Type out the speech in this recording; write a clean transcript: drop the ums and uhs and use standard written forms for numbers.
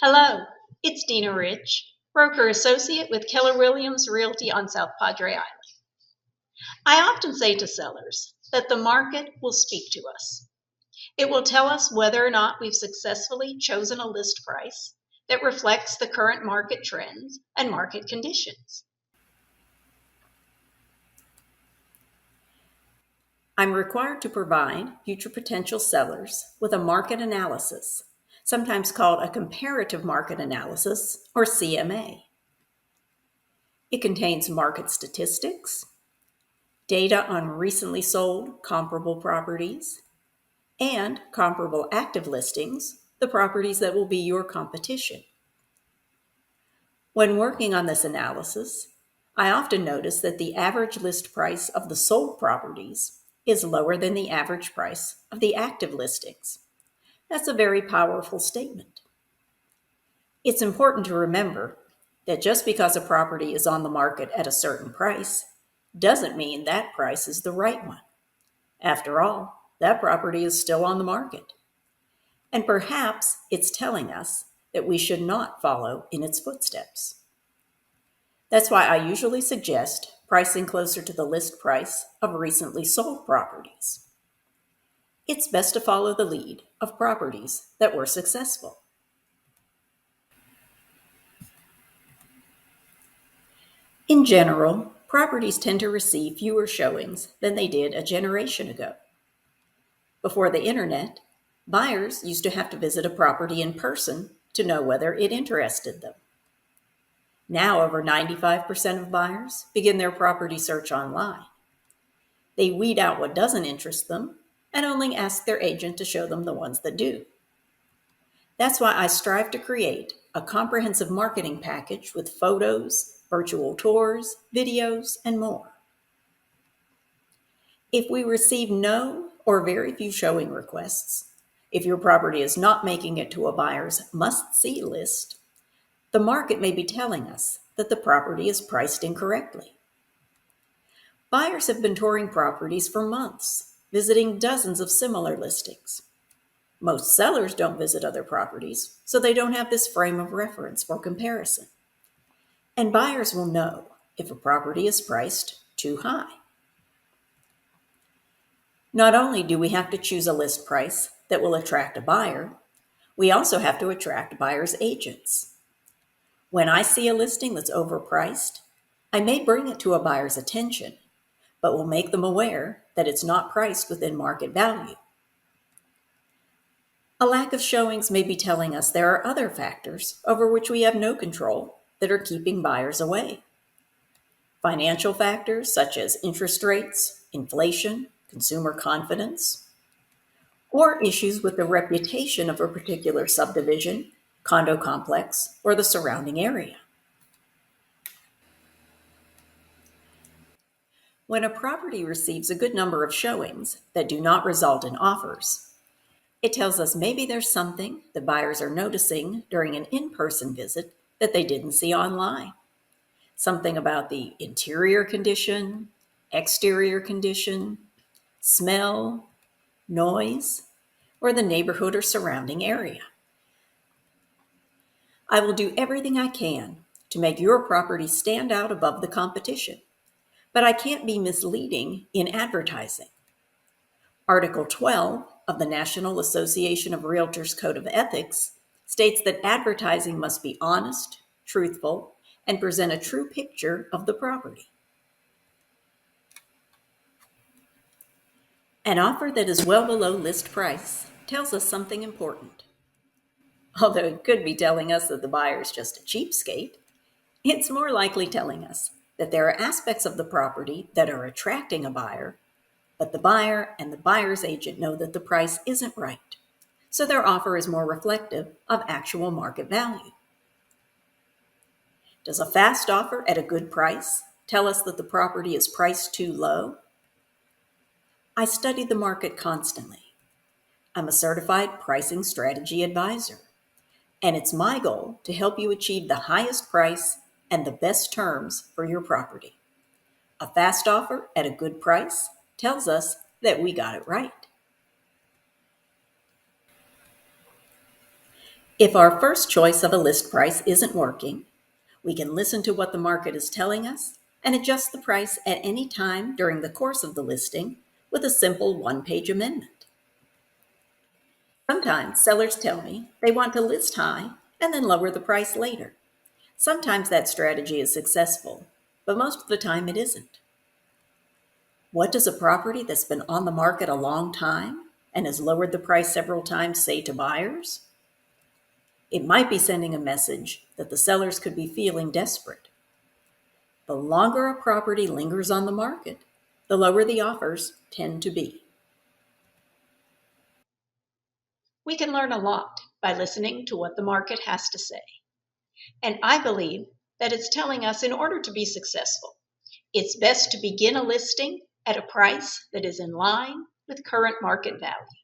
Hello, it's Dina Rich, broker associate with Keller Williams Realty on South Padre Island. I often say to sellers that the market will speak to us. It will tell us whether or not we've successfully chosen a list price that reflects the current market trends and market conditions. I'm required to provide future potential sellers with a market analysis, sometimes called a comparative market analysis or CMA. It contains market statistics, data on recently sold comparable properties, and comparable active listings, the properties that will be your competition. When working on this analysis, I often notice that the average list price of the sold properties is lower than the average price of the active listings. That's a very powerful statement. It's important to remember that just because a property is on the market at a certain price doesn't mean that price is the right one. After all, that property is still on the market. And perhaps it's telling us that we should not follow in its footsteps. That's why I usually suggest pricing closer to the list price of recently sold properties. It's best to follow the lead of properties that were successful. In general, properties tend to receive fewer showings than they did a generation ago. Before the internet, buyers used to have to visit a property in person to know whether it interested them. Now, over 95% of buyers begin their property search online. They weed out what doesn't interest them and only ask their agent to show them the ones that do. That's why I strive to create a comprehensive marketing package with photos, virtual tours, videos, and more. If we receive no or very few showing requests, if your property is not making it to a buyer's must-see list, the market may be telling us that the property is priced incorrectly. Buyers have been touring properties for months, visiting dozens of similar listings. Most sellers don't visit other properties, so they don't have this frame of reference for comparison. And buyers will know if a property is priced too high. Not only do we have to choose a list price that will attract a buyer, we also have to attract buyers' agents. When I see a listing that's overpriced, I may bring it to a buyer's attention, but will make them aware that it's not priced within market value. A lack of showings may be telling us there are other factors over which we have no control that are keeping buyers away. Financial factors such as interest rates, inflation, consumer confidence, or issues with the reputation of a particular subdivision, condo complex, or the surrounding area. When a property receives a good number of showings that do not result in offers, it tells us maybe there's something the buyers are noticing during an in-person visit that they didn't see online. Something about the interior condition, exterior condition, smell, noise, or the neighborhood or surrounding area. I will do everything I can to make your property stand out above the competition, but I can't be misleading in advertising. Article 12 of the National Association of Realtors Code of Ethics states that advertising must be honest, truthful, and present a true picture of the property. An offer that is well below list price tells us something important. Although it could be telling us that the buyer is just a cheapskate, it's more likely telling us that there are aspects of the property that are attracting a buyer, but the buyer and the buyer's agent know that the price isn't right, so their offer is more reflective of actual market value. Does a fast offer at a good price tell us that the property is priced too low? I study the market constantly. I'm a certified pricing strategy advisor, and it's my goal to help you achieve the highest price and the best terms for your property. A fast offer at a good price tells us that we got it right. If our first choice of a list price isn't working, we can listen to what the market is telling us and adjust the price at any time during the course of the listing with a simple one-page amendment. Sometimes sellers tell me they want to list high and then lower the price later. Sometimes that strategy is successful, but most of the time it isn't. What does a property that's been on the market a long time and has lowered the price several times say to buyers? It might be sending a message that the sellers could be feeling desperate. The longer a property lingers on the market, the lower the offers tend to be. We can learn a lot by listening to what the market has to say. And I believe that it's telling us in order to be successful, it's best to begin a listing at a price that is in line with current market value.